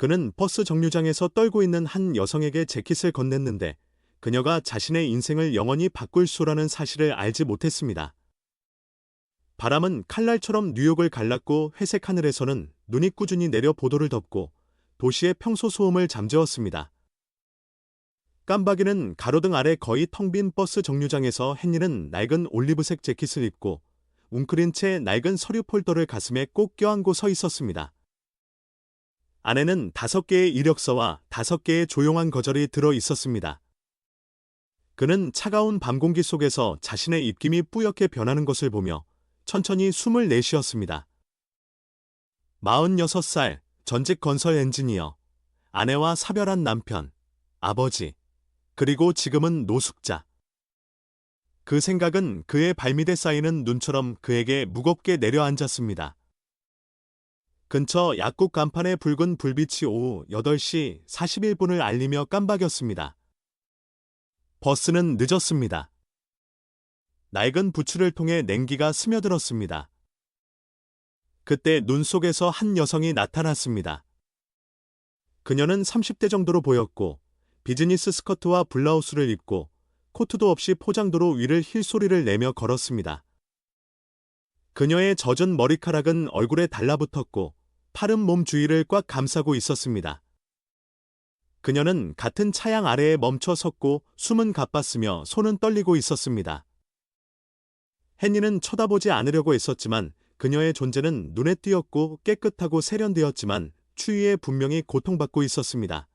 그는 버스 정류장에서 떨고 있는 한 여성에게 재킷을 건넸는데 그녀가 자신의 인생을 영원히 바꿀 수라는 사실을 알지 못했습니다. 바람은 칼날처럼 뉴욕을 갈랐고 회색 하늘에서는 눈이 꾸준히 내려 보도를 덮고 도시의 평소 소음을 잠재웠습니다. 깜박이는 가로등 아래 거의 텅 빈 버스 정류장에서 헨리는 낡은 올리브색 재킷을 입고 웅크린 채 낡은 서류 폴더를 가슴에 꼭 껴안고 서 있었습니다. 안에는 5개의 이력서와 5개의 조용한 거절이 들어 있었습니다. 그는 차가운 밤 공기 속에서 자신의 입김이 뿌옇게 변하는 것을 보며 천천히 숨을 내쉬었습니다. 46살, 전직 건설 엔지니어, 아내와 사별한 남편, 아버지, 그리고 지금은 노숙자. 그 생각은 그의 발밑에 쌓이는 눈처럼 그에게 무겁게 내려앉았습니다. 근처 약국 간판의 붉은 불빛이 오후 8시 41분을 알리며 깜박였습니다. 버스는 늦었습니다. 낡은 부추를 통해 냉기가 스며들었습니다. 그때 눈 속에서 한 여성이 나타났습니다. 그녀는 30대 정도로 보였고 비즈니스 스커트와 블라우스를 입고 코트도 없이 포장도로 위를 힐 소리를 내며 걸었습니다. 그녀의 젖은 머리카락은 얼굴에 달라붙었고 파른 몸 주위를 꽉 감싸고 있었습니다. 그녀는 같은 차양 아래에 멈춰 섰고 숨은 가빴으며 손은 떨리고 있었습니다. 헨리는 쳐다보지 않으려고 했었지만 그녀의 존재는 눈에 띄었고 깨끗하고 세련되었지만 추위에 분명히 고통받고 있었습니다.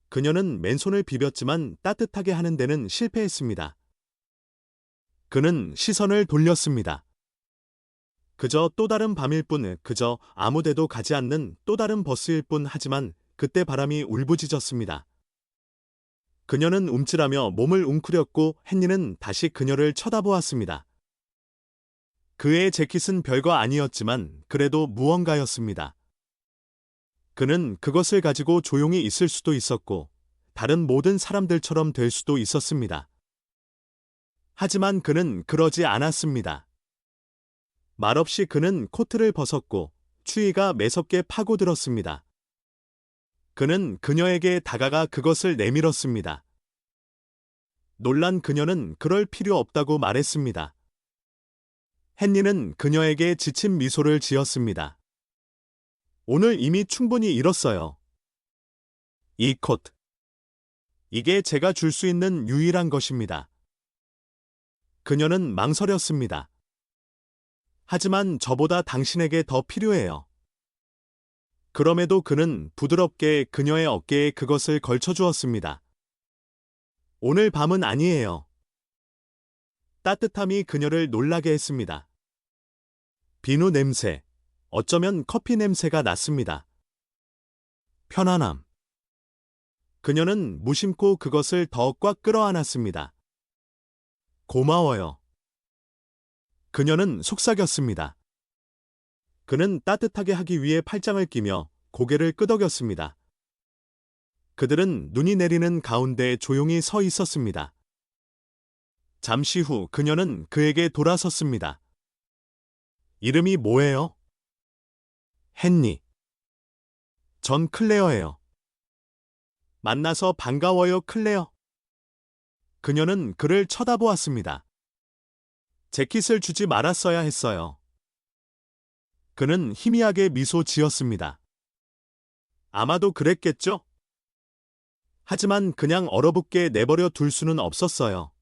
그녀는 맨손을 비볐지만 따뜻하게 하는 데는 실패했습니다. 그는 시선을 돌렸습니다. 그저 또 다른 밤일 뿐, 그저 아무데도 가지 않는 또 다른 버스일 뿐. 하지만 그때 바람이 울부짖었습니다. 그녀는 움찔하며 몸을 웅크렸고 헨리는 다시 그녀를 쳐다보았습니다. 그의 재킷은 별거 아니었지만 그래도 무언가였습니다. 그는 그것을 가지고 조용히 있을 수도 있었고 다른 모든 사람들처럼 될 수도 있었습니다. 하지만 그는 그러지 않았습니다. 말없이 그는 코트를 벗었고 추위가 매섭게 파고들었습니다. 그는 그녀에게 다가가 그것을 내밀었습니다. 놀란 그녀는 그럴 필요 없다고 말했습니다. 헨리는 그녀에게 지친 미소를 지었습니다. 오늘 이미 충분히 잃었어요. 이 코트. 이게 제가 줄 수 있는 유일한 것입니다. 그녀는 망설였습니다. 하지만 저보다 당신에게 더 필요해요. 그럼에도 그는 부드럽게 그녀의 어깨에 그것을 걸쳐주었습니다. 오늘 밤은 아니에요. 따뜻함이 그녀를 놀라게 했습니다. 비누 냄새, 어쩌면 커피 냄새가 났습니다. 편안함. 그녀는 무심코 그것을 더 꽉 끌어안았습니다. 고마워요. 그녀는 속삭였습니다. 그는 따뜻하게 하기 위해 팔짱을 끼며 고개를 끄덕였습니다. 그들은 눈이 내리는 가운데 조용히 서 있었습니다. 잠시 후 그녀는 그에게 돌아섰습니다. 이름이 뭐예요? 헨리. 전 클레어예요. 만나서 반가워요, 클레어. 그녀는 그를 쳐다보았습니다. 재킷을 주지 말았어야 했어요. 그는 희미하게 미소 지었습니다. 아마도 그랬겠죠? 하지만 그냥 얼어붙게 내버려 둘 수는 없었어요.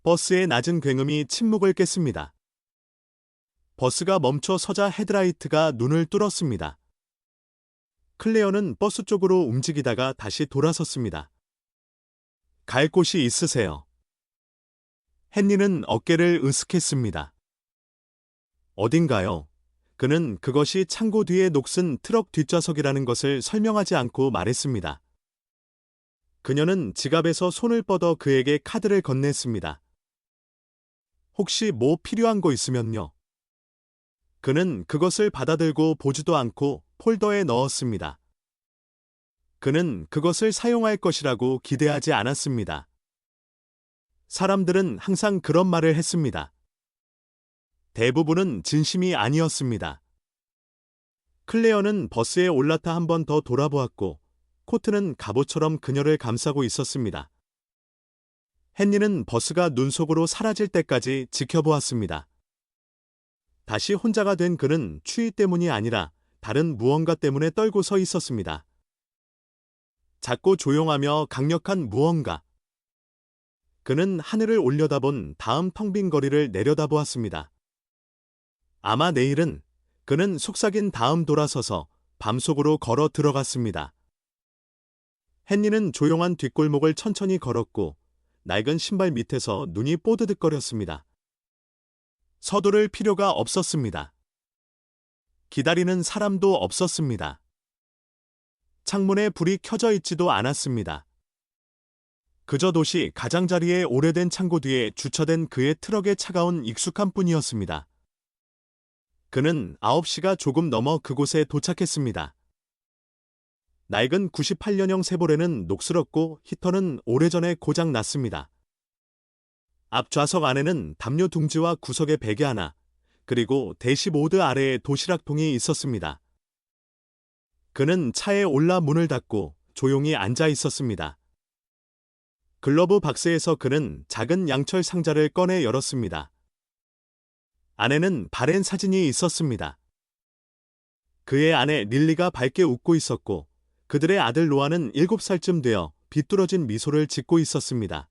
버스의 낮은 굉음이 침묵을 깼습니다. 버스가 멈춰 서자 헤드라이트가 눈을 뚫었습니다. 클레어는 버스 쪽으로 움직이다가 다시 돌아섰습니다. 갈 곳이 있으세요. 헨리는 어깨를 으쓱했습니다. 어딘가요? 그는 그것이 창고 뒤에 녹슨 트럭 뒷좌석이라는 것을 설명하지 않고 말했습니다. 그녀는 지갑에서 손을 뻗어 그에게 카드를 건넸습니다. 혹시 뭐 필요한 거 있으면요. 그는 그것을 받아들고 보지도 않고 폴더에 넣었습니다. 그는 그것을 사용할 것이라고 기대하지 않았습니다. 사람들은 항상 그런 말을 했습니다. 대부분은 진심이 아니었습니다. 클레어는 버스에 올라타 한 번 더 돌아보았고 코트는 갑옷처럼 그녀를 감싸고 있었습니다. 헨리는 버스가 눈 속으로 사라질 때까지 지켜보았습니다. 다시 혼자가 된 그는 추위 때문이 아니라 다른 무언가 때문에 떨고 서 있었습니다. 작고 조용하며 강력한 무언가. 그는 하늘을 올려다본 다음 텅 빈 거리를 내려다보았습니다. 아마 내일은. 그는 속삭인 다음 돌아서서 밤속으로 걸어 들어갔습니다. 헨리는 조용한 뒷골목을 천천히 걸었고 낡은 신발 밑에서 눈이 뽀드득거렸습니다. 서두를 필요가 없었습니다. 기다리는 사람도 없었습니다. 창문에 불이 켜져 있지도 않았습니다. 그저 도시 가장자리의 오래된 창고 뒤에 주차된 그의 트럭의 차가운 익숙함 뿐이었습니다. 그는 9시가 조금 넘어 그곳에 도착했습니다. 낡은 98년형 세보레는 녹슬었고 히터는 오래전에 고장 났습니다. 앞 좌석 안에는 담요 둥지와 구석에 베개 하나, 그리고 대시보드 아래에 도시락통이 있었습니다. 그는 차에 올라 문을 닫고 조용히 앉아 있었습니다. 글러브 박스에서 그는 작은 양철 상자를 꺼내 열었습니다. 안에는 바렌 사진이 있었습니다. 그의 아내 릴리가 밝게 웃고 있었고 그들의 아들 노아는 7살쯤 되어 비뚤어진 미소를 짓고 있었습니다.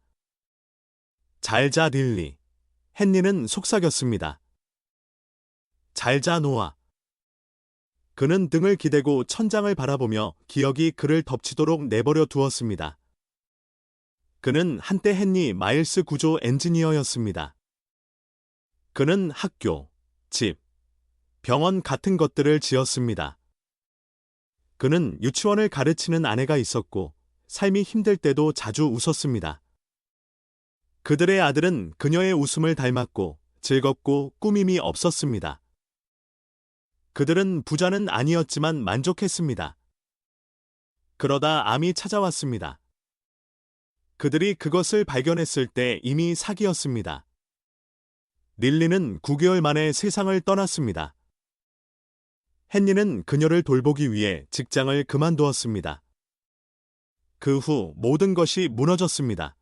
잘 자 릴리. 헨리는 속삭였습니다. 잘 자 노아. 그는 등을 기대고 천장을 바라보며 기억이 그를 덮치도록 내버려 두었습니다. 그는 한때 헨리 마일스 구조 엔지니어였습니다. 그는 학교, 집, 병원 같은 것들을 지었습니다. 그는 유치원을 가르치는 아내가 있었고 삶이 힘들 때도 자주 웃었습니다. 그들의 아들은 그녀의 웃음을 닮았고 즐겁고 꾸밈이 없었습니다. 그들은 부자는 아니었지만 만족했습니다. 그러다 암이 찾아왔습니다. 그들이 그것을 발견했을 때 이미 사기였습니다. 릴리는 9개월 만에 세상을 떠났습니다. 헨리는 그녀를 돌보기 위해 직장을 그만두었습니다. 그 후 모든 것이 무너졌습니다.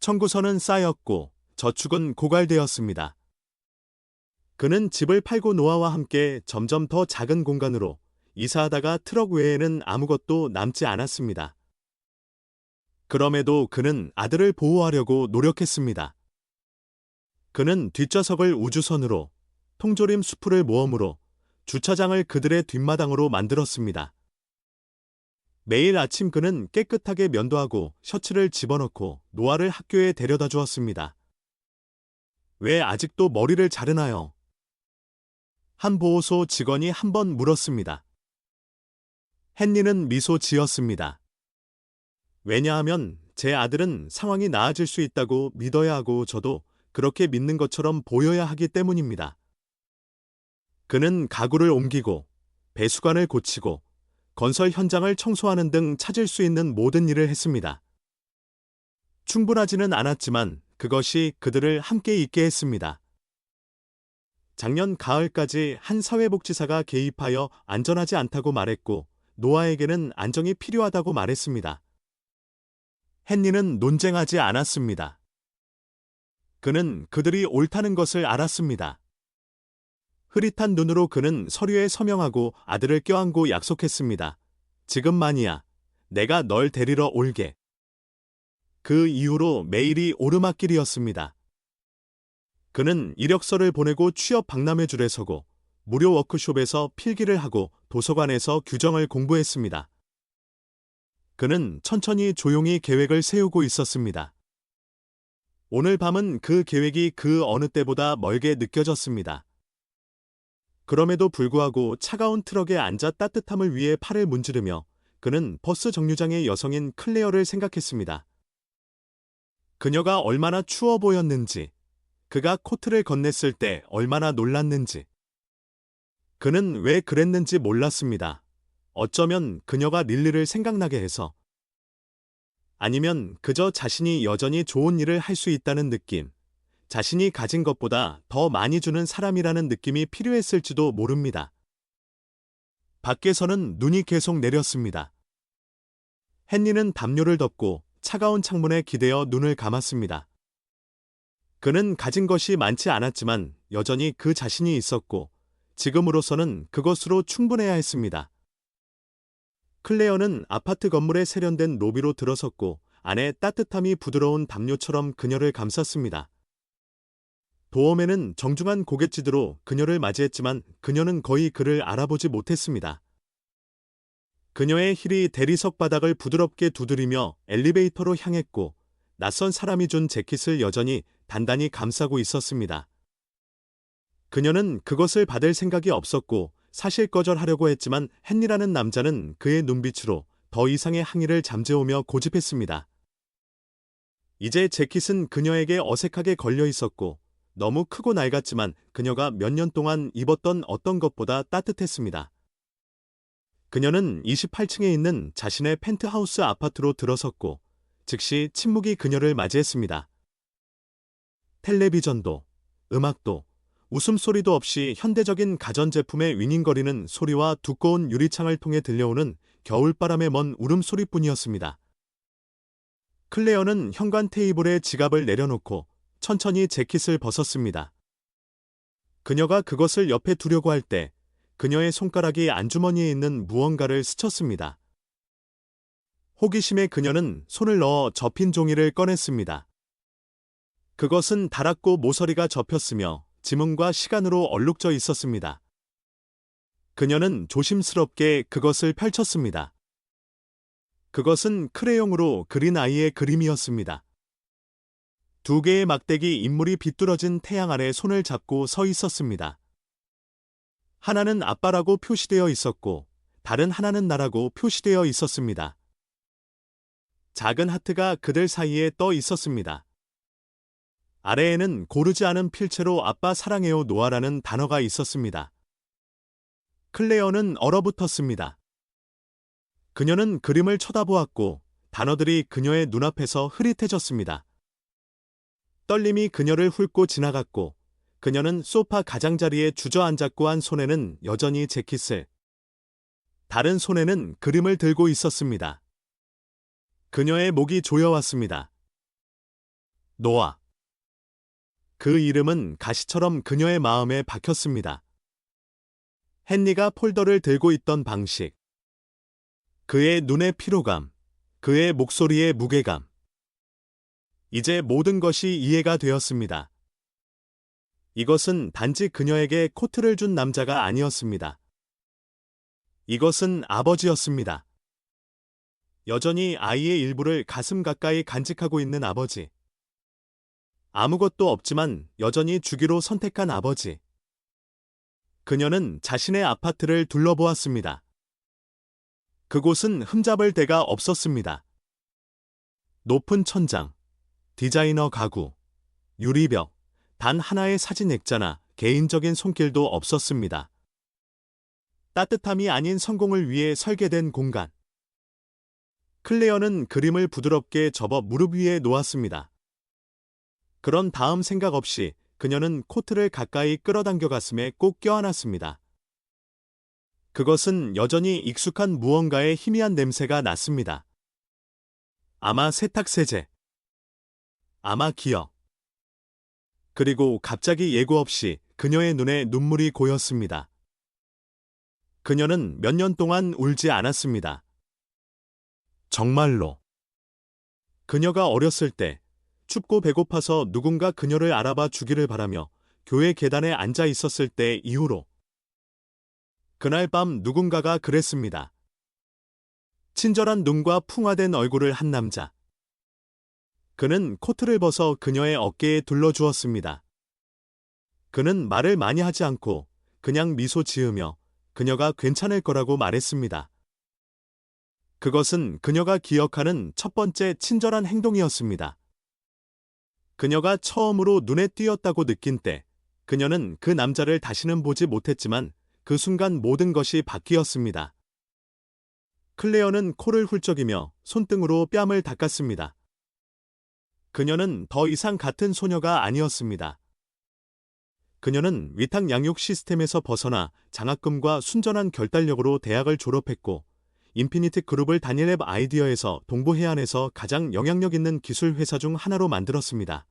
청구서는 쌓였고 저축은 고갈되었습니다. 그는 집을 팔고 노아와 함께 점점 더 작은 공간으로 이사하다가 트럭 외에는 아무것도 남지 않았습니다. 그럼에도 그는 아들을 보호하려고 노력했습니다. 그는 뒷좌석을 우주선으로, 통조림 수프를 모험으로, 주차장을 그들의 뒷마당으로 만들었습니다. 매일 아침 그는 깨끗하게 면도하고 셔츠를 집어넣고 노아를 학교에 데려다 주었습니다. 왜 아직도 머리를 자르나요? 한 보호소 직원이 한 번 물었습니다. 헨리는 미소 지었습니다. 왜냐하면 제 아들은 상황이 나아질 수 있다고 믿어야 하고 저도 그렇게 믿는 것처럼 보여야 하기 때문입니다. 그는 가구를 옮기고 배수관을 고치고 건설 현장을 청소하는 등 찾을 수 있는 모든 일을 했습니다. 충분하지는 않았지만 그것이 그들을 함께 있게 했습니다. 작년 가을까지 한 사회복지사가 개입하여 안전하지 않다고 말했고 노아에게는 안정이 필요하다고 말했습니다. 헨리는 논쟁하지 않았습니다. 그는 그들이 옳다는 것을 알았습니다. 흐릿한 눈으로 그는 서류에 서명하고 아들을 껴안고 약속했습니다. 지금만이야. 내가 널 데리러 올게. 그 이후로 매일이 오르막길이었습니다. 그는 이력서를 보내고 취업 박람회 줄에 서고 무료 워크숍에서 필기를 하고 도서관에서 규정을 공부했습니다. 그는 천천히 조용히 계획을 세우고 있었습니다. 오늘 밤은 그 계획이 그 어느 때보다 멀게 느껴졌습니다. 그럼에도 불구하고 차가운 트럭에 앉아 따뜻함을 위해 팔을 문지르며 그는 버스 정류장의 여성인 클레어를 생각했습니다. 그녀가 얼마나 추워 보였는지, 그가 코트를 건넸을 때 얼마나 놀랐는지. 그는 왜 그랬는지 몰랐습니다. 어쩌면 그녀가 릴리를 생각나게 해서. 아니면 그저 자신이 여전히 좋은 일을 할 수 있다는 느낌, 자신이 가진 것보다 더 많이 주는 사람이라는 느낌이 필요했을지도 모릅니다. 밖에서는 눈이 계속 내렸습니다. 헨리는 담요를 덮고 차가운 창문에 기대어 눈을 감았습니다. 그는 가진 것이 많지 않았지만 여전히 그 자신이 있었고 지금으로서는 그것으로 충분해야 했습니다. 클레어는 아파트 건물에 세련된 로비로 들어섰고 안에 따뜻함이 부드러운 담요처럼 그녀를 감쌌습니다. 도어맨은 정중한 고갯짓으로 그녀를 맞이했지만 그녀는 거의 그를 알아보지 못했습니다. 그녀의 힐이 대리석 바닥을 부드럽게 두드리며 엘리베이터로 향했고 낯선 사람이 준 재킷을 여전히 단단히 감싸고 있었습니다. 그녀는 그것을 받을 생각이 없었고 사실 거절하려고 했지만 헨리라는 남자는 그의 눈빛으로 더 이상의 항의를 잠재우며 고집했습니다. 이제 재킷은 그녀에게 어색하게 걸려 있었고 너무 크고 낡았지만 그녀가 몇 년 동안 입었던 어떤 것보다 따뜻했습니다. 그녀는 28층에 있는 자신의 펜트하우스 아파트로 들어섰고 즉시 침묵이 그녀를 맞이했습니다. 텔레비전도, 음악도, 웃음소리도 없이 현대적인 가전제품의 윙윙거리는 소리와 두꺼운 유리창을 통해 들려오는 겨울바람의 먼 울음소리뿐이었습니다. 클레어는 현관 테이블에 지갑을 내려놓고 천천히 재킷을 벗었습니다. 그녀가 그것을 옆에 두려고 할 때 그녀의 손가락이 안주머니에 있는 무언가를 스쳤습니다. 호기심에 그녀는 손을 넣어 접힌 종이를 꺼냈습니다. 그것은 달았고 모서리가 접혔으며 지문과 시간으로 얼룩져 있었습니다. 그녀는 조심스럽게 그것을 펼쳤습니다. 그것은 크레용으로 그린 아이의 그림이었습니다. 두 개의 막대기 인물이 비뚤어진 태양 아래 손을 잡고 서 있었습니다. 하나는 아빠라고 표시되어 있었고 다른 하나는 나라고 표시되어 있었습니다. 작은 하트가 그들 사이에 떠 있었습니다. 아래에는 고르지 않은 필체로 아빠 사랑해요 노아라는 단어가 있었습니다. 클레어는 얼어붙었습니다. 그녀는 그림을 쳐다보았고 단어들이 그녀의 눈앞에서 흐릿해졌습니다. 떨림이 그녀를 훑고 지나갔고 그녀는 소파 가장자리에 주저앉았고 한 손에는 여전히 재킷을, 다른 손에는 그림을 들고 있었습니다. 그녀의 목이 조여왔습니다. 노아. 그 이름은 가시처럼 그녀의 마음에 박혔습니다. 헨리가 폴더를 들고 있던 방식, 그의 눈의 피로감, 그의 목소리의 무게감. 이제 모든 것이 이해가 되었습니다. 이것은 단지 그녀에게 코트를 준 남자가 아니었습니다. 이것은 아버지였습니다. 여전히 아이의 일부를 가슴 가까이 간직하고 있는 아버지. 아무것도 없지만 여전히 주기로 선택한 아버지. 그녀는 자신의 아파트를 둘러보았습니다. 그곳은 흠잡을 데가 없었습니다. 높은 천장, 디자이너 가구, 유리벽, 단 하나의 사진 액자나 개인적인 손길도 없었습니다. 따뜻함이 아닌 성공을 위해 설계된 공간. 클레어는 그림을 부드럽게 접어 무릎 위에 놓았습니다. 그런 다음 생각 없이 그녀는 코트를 가까이 끌어당겨 가슴에 꼭 껴안았습니다. 그것은 여전히 익숙한 무언가의 희미한 냄새가 났습니다. 아마 세탁세제. 아마 기억. 그리고 갑자기 예고 없이 그녀의 눈에 눈물이 고였습니다. 그녀는 몇 년 동안 울지 않았습니다. 정말로. 그녀가 어렸을 때 춥고 배고파서 누군가 그녀를 알아봐 주기를 바라며 교회 계단에 앉아 있었을 때 이후로. 그날 밤 누군가가 그랬습니다. 친절한 눈과 풍화된 얼굴을 한 남자. 그는 코트를 벗어 그녀의 어깨에 둘러주었습니다. 그는 말을 많이 하지 않고 그냥 미소 지으며 그녀가 괜찮을 거라고 말했습니다. 그것은 그녀가 기억하는 첫 번째 친절한 행동이었습니다. 그녀가 처음으로 눈에 띄었다고 느낀 때 그녀는 그 남자를 다시는 보지 못했지만 그 순간 모든 것이 바뀌었습니다. 클레어는 코를 훌쩍이며 손등으로 뺨을 닦았습니다. 그녀는 더 이상 같은 소녀가 아니었습니다. 그녀는 위탁 양육 시스템에서 벗어나 장학금과 순전한 결단력으로 대학을 졸업했고 인피니트 그룹을 다니엘 앱 아이디어에서 동부 해안에서 가장 영향력 있는 기술 회사 중 하나로 만들었습니다.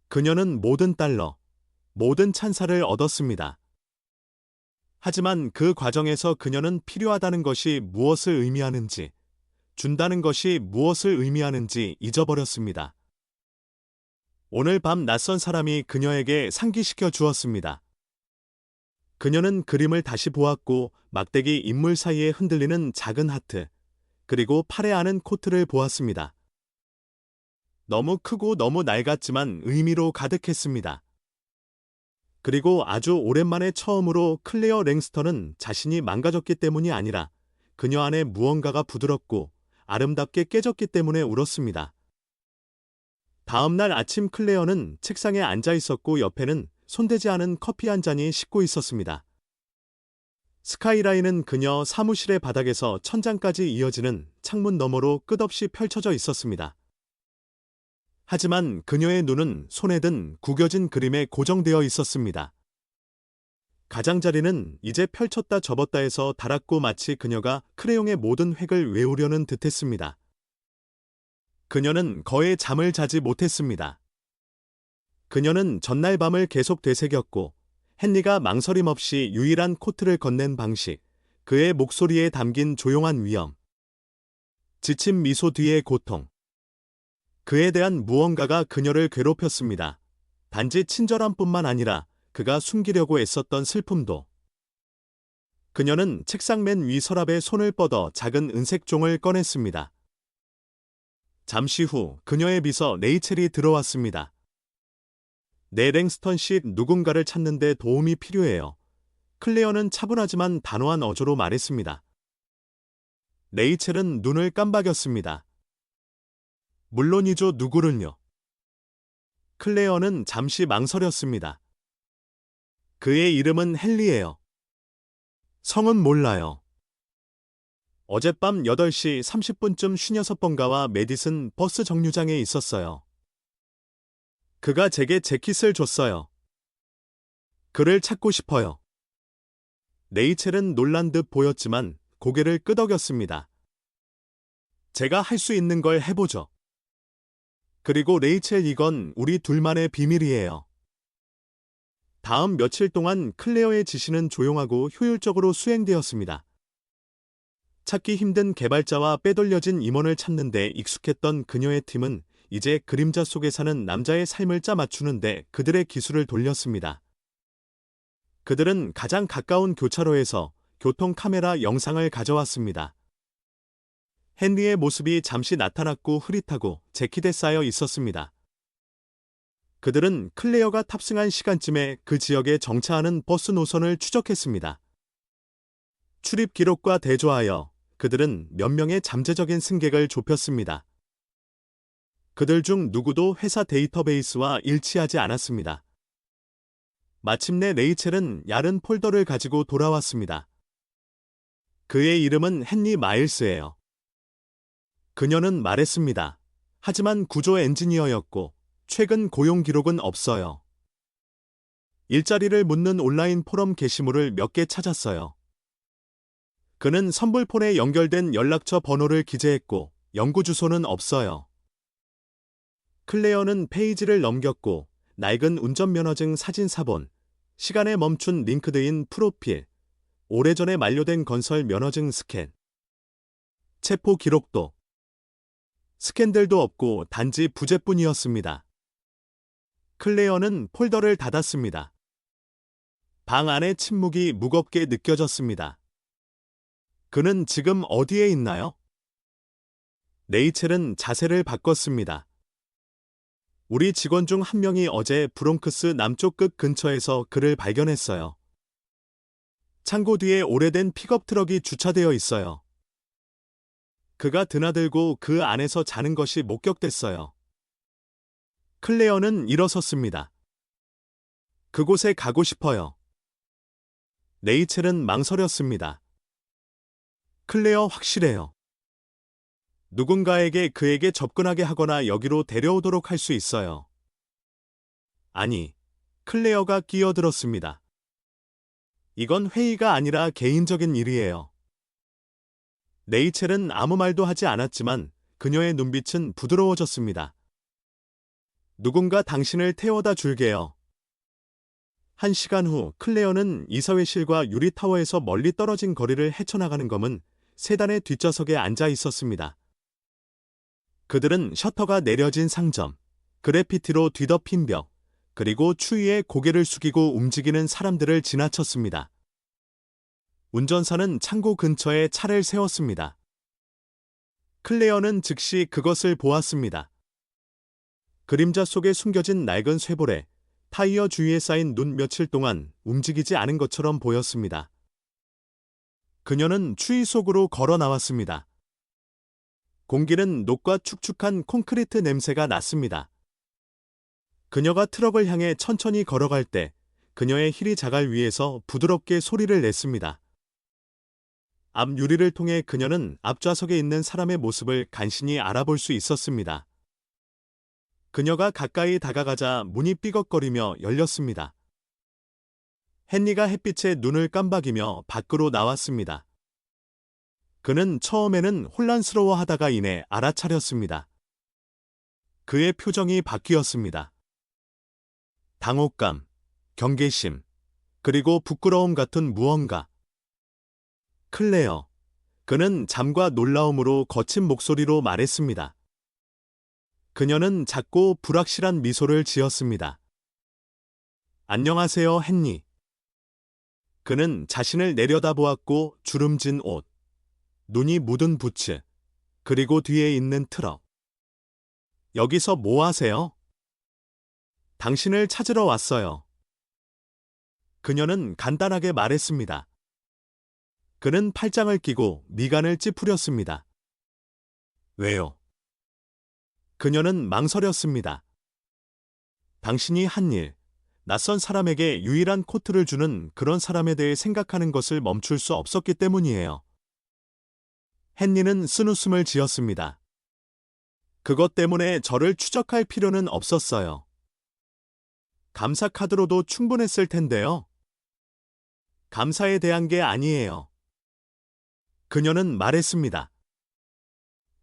그녀는 모든 달러, 모든 찬사를 얻었습니다. 하지만 그 과정에서 그녀는 필요하다는 것이 무엇을 의미하는지, 준다는 것이 무엇을 의미하는지 잊어버렸습니다. 오늘 밤 낯선 사람이 그녀에게 상기시켜 주었습니다. 그녀는 그림을 다시 보았고 막대기 인물 사이에 흔들리는 작은 하트, 그리고 팔에 아는 코트를 보았습니다. 너무 크고 너무 낡았지만 의미로 가득했습니다. 그리고 아주 오랜만에 처음으로 클레어 랭스턴은 자신이 망가졌기 때문이 아니라 그녀 안에 무언가가 부드럽고 아름답게 깨졌기 때문에 울었습니다. 다음 날 아침 클레어는 책상에 앉아 있었고 옆에는 손대지 않은 커피 한 잔이 식고 있었습니다. 스카이라인은 그녀 사무실의 바닥에서 천장까지 이어지는 창문 너머로 끝없이 펼쳐져 있었습니다. 하지만 그녀의 눈은 손에 든 구겨진 그림에 고정되어 있었습니다. 가장자리는 이제 펼쳤다 접었다 해서 닳았고 마치 그녀가 크레용의 모든 획을 외우려는 듯했습니다. 그녀는 거의 잠을 자지 못했습니다. 그녀는 전날 밤을 계속 되새겼고 헨리가 망설임 없이 유일한 코트를 건넨 방식, 그의 목소리에 담긴 조용한 위험, 지친 미소 뒤의 고통, 그에 대한 무언가가 그녀를 괴롭혔습니다. 단지 친절함뿐만 아니라 그가 숨기려고 애썼던 슬픔도. 그녀는 책상 맨 위 서랍에 손을 뻗어 작은 은색 종을 꺼냈습니다. 잠시 후 그녀의 비서 레이첼이 들어왔습니다. 네, 랭스턴 씨, 누군가를 찾는데 도움이 필요해요. 클레어는 차분하지만 단호한 어조로 말했습니다. 레이첼은 눈을 깜박였습니다. 물론이죠, 누구를요? 클레어는 잠시 망설였습니다. 그의 이름은 헨리예요. 성은 몰라요. 어젯밤 8시 30분쯤 56번가와 메디슨 버스 정류장에 있었어요. 그가 제게 재킷을 줬어요. 그를 찾고 싶어요. 레이첼은 놀란 듯 보였지만 고개를 끄덕였습니다. 제가 할 수 있는 걸 해보죠. 그리고 레이첼, 이건 우리 둘만의 비밀이에요. 다음 며칠 동안 클레어의 지시는 조용하고 효율적으로 수행되었습니다. 찾기 힘든 개발자와 빼돌려진 임원을 찾는 데 익숙했던 그녀의 팀은 이제 그림자 속에 사는 남자의 삶을 짜맞추는데 그들의 기술을 돌렸습니다. 그들은 가장 가까운 교차로에서 교통 카메라 영상을 가져왔습니다. 헨리의 모습이 잠시 나타났고 흐릿하고 재킷에 쌓여 있었습니다. 그들은 클레어가 탑승한 시간쯤에 그 지역에 정차하는 버스 노선을 추적했습니다. 출입 기록과 대조하여 그들은 몇 명의 잠재적인 승객을 좁혔습니다. 그들 중 누구도 회사 데이터베이스와 일치하지 않았습니다. 마침내 레이첼은 얇은 폴더를 가지고 돌아왔습니다. 그의 이름은 헨리 마일스예요. 그녀는 말했습니다. 하지만 구조 엔지니어였고 최근 고용 기록은 없어요. 일자리를 묻는 온라인 포럼 게시물을 몇 개 찾았어요. 그는 선불폰에 연결된 연락처 번호를 기재했고 연구 주소는 없어요. 클레어는 페이지를 넘겼고 낡은 운전면허증 사진 사본, 시간에 멈춘 링크드인 프로필, 오래전에 만료된 건설 면허증 스캔, 체포 기록도, 스캔들도 없고 단지 부재뿐이었습니다. 클레어는 폴더를 닫았습니다. 방 안의 침묵이 무겁게 느껴졌습니다. 그는 지금 어디에 있나요? 레이첼은 자세를 바꿨습니다. 우리 직원 중 한 명이 어제 브롱크스 남쪽 끝 근처에서 그를 발견했어요. 창고 뒤에 오래된 픽업 트럭이 주차되어 있어요. 그가 드나들고 그 안에서 자는 것이 목격됐어요. 클레어는 일어섰습니다. 그곳에 가고 싶어요. 레이첼은 망설였습니다. 클레어, 확실해요. 누군가에게 그에게 접근하게 하거나 여기로 데려오도록 할 수 있어요. 아니, 클레어가 끼어들었습니다. 이건 회의가 아니라 개인적인 일이에요. 레이첼은 아무 말도 하지 않았지만 그녀의 눈빛은 부드러워졌습니다. 누군가 당신을 태워다 줄게요. 1시간 후 클레어는 이사회실과 유리타워에서 멀리 떨어진 거리를 헤쳐나가는 검은 세단의 뒷좌석에 앉아 있었습니다. 그들은 셔터가 내려진 상점, 그래피티로 뒤덮인 벽, 그리고 추위에 고개를 숙이고 움직이는 사람들을 지나쳤습니다. 운전사는 창고 근처에 차를 세웠습니다. 클레어는 즉시 그것을 보았습니다. 그림자 속에 숨겨진 낡은 쇠볼에 타이어 주위에 쌓인 눈 며칠 동안 움직이지 않은 것처럼 보였습니다. 그녀는 추위 속으로 걸어 나왔습니다. 공기는 녹과 축축한 콘크리트 냄새가 났습니다. 그녀가 트럭을 향해 천천히 걸어갈 때 그녀의 힐이 자갈 위에서 부드럽게 소리를 냈습니다. 앞 유리를 통해 그녀는 앞좌석에 있는 사람의 모습을 간신히 알아볼 수 있었습니다. 그녀가 가까이 다가가자 문이 삐걱거리며 열렸습니다. 헨리가 햇빛에 눈을 깜박이며 밖으로 나왔습니다. 그는 처음에는 혼란스러워하다가 이내 알아차렸습니다. 그의 표정이 바뀌었습니다. 당혹감, 경계심, 그리고 부끄러움 같은 무언가. 클레어. 그는 잠과 놀라움으로 거친 목소리로 말했습니다. 그녀는 작고 불확실한 미소를 지었습니다. 안녕하세요, 헨리. 그는 자신을 내려다보았고 주름진 옷, 눈이 묻은 부츠, 그리고 뒤에 있는 트럭. 여기서 뭐 하세요? 당신을 찾으러 왔어요. 그녀는 간단하게 말했습니다. 그는 팔짱을 끼고 미간을 찌푸렸습니다. 왜요? 그녀는 망설였습니다. 당신이 한 일, 낯선 사람에게 유일한 코트를 주는 그런 사람에 대해 생각하는 것을 멈출 수 없었기 때문이에요. 헨리는 쓴웃음을 지었습니다. 그것 때문에 저를 추적할 필요는 없었어요. 감사 카드로도 충분했을 텐데요. 감사에 대한 게 아니에요. 그녀는 말했습니다.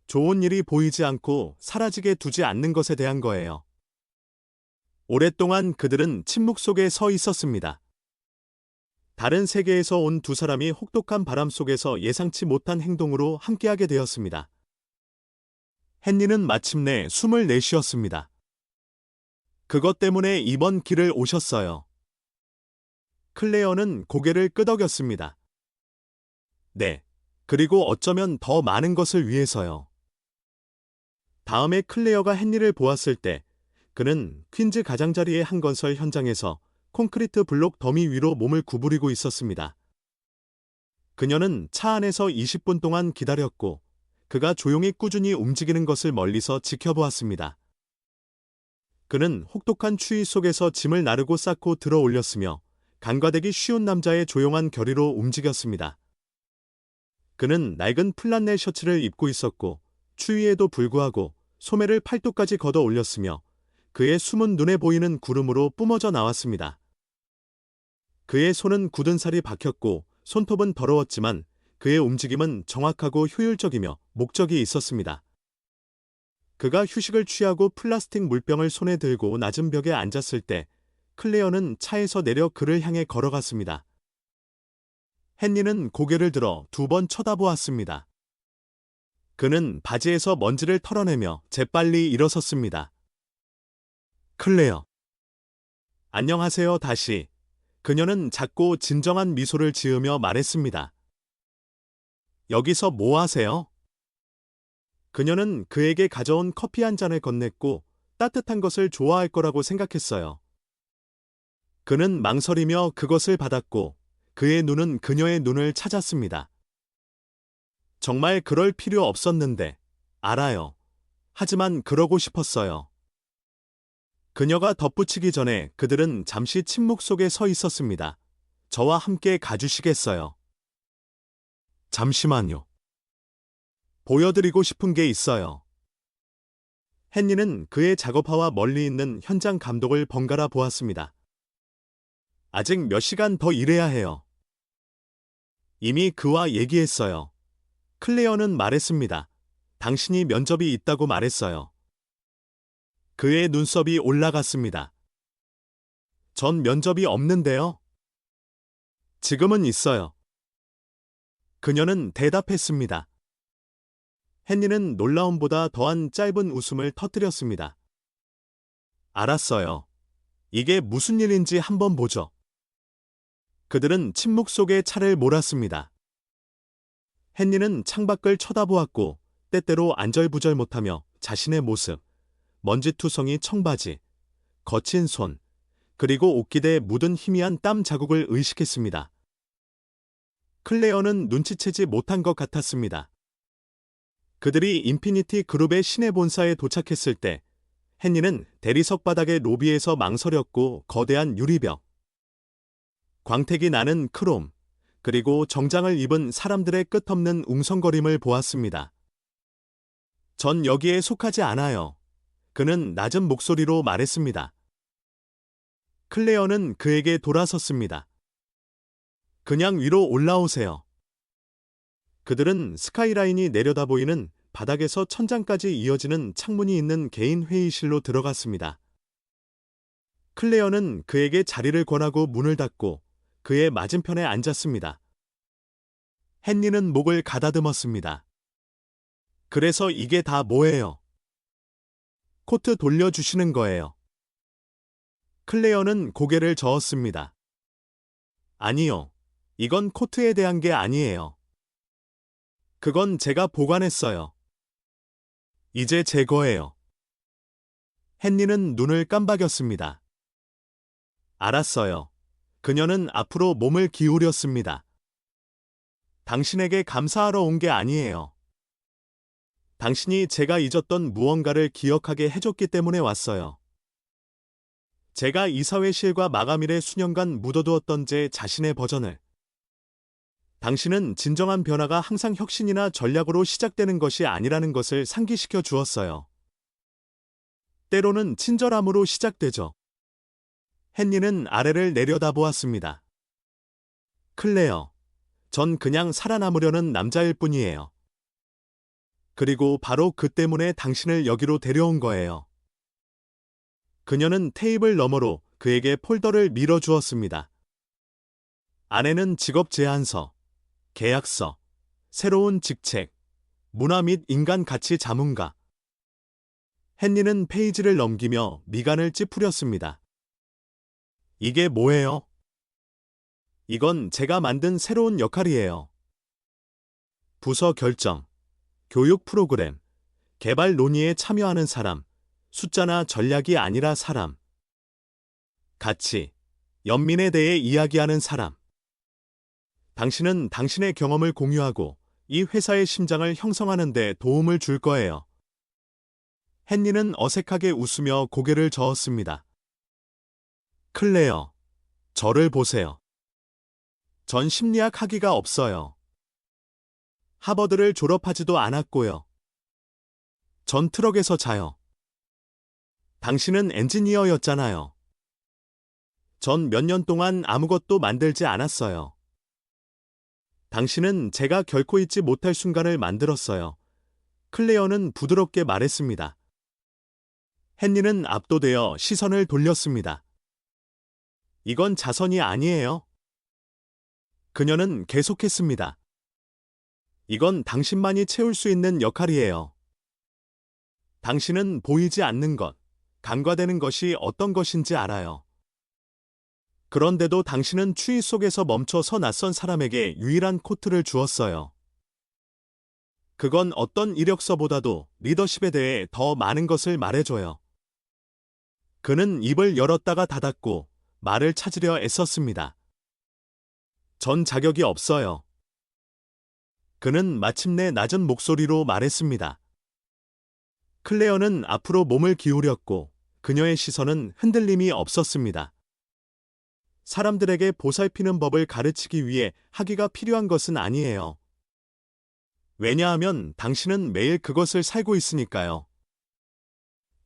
좋은 일이 보이지 않고 사라지게 두지 않는 것에 대한 거예요. 오랫동안 그들은 침묵 속에 서 있었습니다. 다른 세계에서 온 두 사람이 혹독한 바람 속에서 예상치 못한 행동으로 함께하게 되었습니다. 헨리는 마침내 숨을 내쉬었습니다. 그것 때문에 이번 길을 오셨어요. 클레어는 고개를 끄덕였습니다. 네, 그리고 어쩌면 더 많은 것을 위해서요. 다음에 클레어가 헨리를 보았을 때 그는 퀸즈 가장자리의 한 건설 현장에서 콘크리트 블록 더미 위로 몸을 구부리고 있었습니다. 그녀는 차 안에서 20분 동안 기다렸고 그가 조용히 꾸준히 움직이는 것을 멀리서 지켜보았습니다. 그는 혹독한 추위 속에서 짐을 나르고 쌓고 들어 올렸으며 간과되기 쉬운 남자의 조용한 결의로 움직였습니다. 그는 낡은 플란넬 셔츠를 입고 있었고 추위에도 불구하고 소매를 팔뚝까지 걷어 올렸으며 그의 숨은 눈에 보이는 구름으로 뿜어져 나왔습니다. 그의 손은 굳은 살이 박혔고 손톱은 더러웠지만 그의 움직임은 정확하고 효율적이며 목적이 있었습니다. 그가 휴식을 취하고 플라스틱 물병을 손에 들고 낮은 벽에 앉았을 때 클레어는 차에서 내려 그를 향해 걸어갔습니다. 헨리는 고개를 들어 2번 쳐다보았습니다. 그는 바지에서 먼지를 털어내며 재빨리 일어섰습니다. 클레어. 안녕하세요 다시. 그녀는 작고 진정한 미소를 지으며 말했습니다. 여기서 뭐 하세요? 그녀는 그에게 가져온 커피 한 잔을 건넸고 따뜻한 것을 좋아할 거라고 생각했어요. 그는 망설이며 그것을 받았고 그의 눈은 그녀의 눈을 찾았습니다. 정말 그럴 필요 없었는데, 알아요. 하지만 그러고 싶었어요. 그녀가 덧붙이기 전에 그들은 잠시 침묵 속에 서 있었습니다. 저와 함께 가주시겠어요? 잠시만요. 보여드리고 싶은 게 있어요. 헨리는 그의 작업화와 멀리 있는 현장 감독을 번갈아 보았습니다. 아직 몇 시간 더 일해야 해요. 이미 그와 얘기했어요. 클레어는 말했습니다. 당신이 면접이 있다고 말했어요. 그의 눈썹이 올라갔습니다. 전 면접이 없는데요. 지금은 있어요. 그녀는 대답했습니다. 헨리는 놀라움보다 더한 짧은 웃음을 터뜨렸습니다. 알았어요. 이게 무슨 일인지 한번 보죠. 그들은 침묵 속에 차를 몰았습니다. 헨리는 창밖을 쳐다보았고 때때로 안절부절 못하며 자신의 모습, 먼지투성이 청바지, 거친 손, 그리고 옷깃에 묻은 희미한 땀 자국을 의식했습니다. 클레어는 눈치채지 못한 것 같았습니다. 그들이 인피니티 그룹의 시내 본사에 도착했을 때 헨리는 대리석 바닥의 로비에서 망설였고 거대한 유리벽, 광택이 나는 크롬, 그리고 정장을 입은 사람들의 끝없는 웅성거림을 보았습니다. 전 여기에 속하지 않아요. 그는 낮은 목소리로 말했습니다. 클레어는 그에게 돌아섰습니다. 그냥 위로 올라오세요. 그들은 스카이라인이 내려다 보이는 바닥에서 천장까지 이어지는 창문이 있는 개인 회의실로 들어갔습니다. 클레어는 그에게 자리를 권하고 문을 닫고 그의 맞은편에 앉았습니다. 헨리는 목을 가다듬었습니다. 그래서 이게 다 뭐예요? 코트 돌려주시는 거예요. 클레어는 고개를 저었습니다. 아니요. 이건 코트에 대한 게 아니에요. 그건 제가 보관했어요. 이제 제 거예요. 헨리는 눈을 깜박였습니다. 알았어요. 그녀는 앞으로 몸을 기울였습니다. 당신에게 감사하러 온 게 아니에요. 당신이 제가 잊었던 무언가를 기억하게 해줬기 때문에 왔어요. 제가 이사회실과 마감일에 수년간 묻어두었던 제 자신의 버전을. 당신은 진정한 변화가 항상 혁신이나 전략으로 시작되는 것이 아니라는 것을 상기시켜 주었어요. 때로는 친절함으로 시작되죠. 헨리는 아래를 내려다보았습니다. 클레어, 전 그냥 살아남으려는 남자일 뿐이에요. 그리고 바로 그 때문에 당신을 여기로 데려온 거예요. 그녀는 테이블 너머로 그에게 폴더를 밀어주었습니다. 안에는 직업 제안서, 계약서, 새로운 직책, 문화 및 인간 가치 자문가. 헨리는 페이지를 넘기며 미간을 찌푸렸습니다. 이게 뭐예요? 이건 제가 만든 새로운 역할이에요. 부서 결정, 교육 프로그램, 개발 논의에 참여하는 사람, 숫자나 전략이 아니라 사람. 가치, 연민에 대해 이야기하는 사람. 당신은 당신의 경험을 공유하고 이 회사의 심장을 형성하는 데 도움을 줄 거예요. 헨리는 어색하게 웃으며 고개를 저었습니다. 클레어, 저를 보세요. 전 심리학 학위가 없어요. 하버드를 졸업하지도 않았고요. 전 트럭에서 자요. 당신은 엔지니어였잖아요. 전 몇 년 동안 아무것도 만들지 않았어요. 당신은 제가 결코 잊지 못할 순간을 만들었어요. 클레어는 부드럽게 말했습니다. 헨리는 압도되어 시선을 돌렸습니다. 이건 자선이 아니에요. 그녀는 계속했습니다. 이건 당신만이 채울 수 있는 역할이에요. 당신은 보이지 않는 것, 간과되는 것이 어떤 것인지 알아요. 그런데도 당신은 추위 속에서 멈춰 서 낯선 사람에게 유일한 코트를 주었어요. 그건 어떤 이력서보다도 리더십에 대해 더 많은 것을 말해줘요. 그는 입을 열었다가 닫았고 말을 찾으려 애썼습니다. 전 자격이 없어요. 그는 마침내 낮은 목소리로 말했습니다. 클레어는 앞으로 몸을 기울였고 그녀의 시선은 흔들림이 없었습니다. 사람들에게 보살피는 법을 가르치기 위해 학위가 필요한 것은 아니에요. 왜냐하면 당신은 매일 그것을 살고 있으니까요.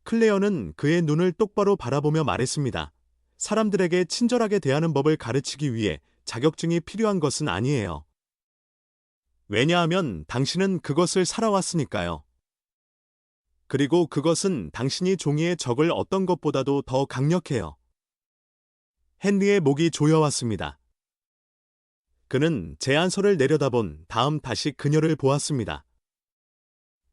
클레어는 그의 눈을 똑바로 바라보며 말했습니다. 사람들에게 친절하게 대하는 법을 가르치기 위해 자격증이 필요한 것은 아니에요. 왜냐하면 당신은 그것을 살아왔으니까요. 그리고 그것은 당신이 종이에 적을 어떤 것보다도 더 강력해요. 헨리의 목이 조여왔습니다. 그는 제안서를 내려다본 다음 다시 그녀를 보았습니다.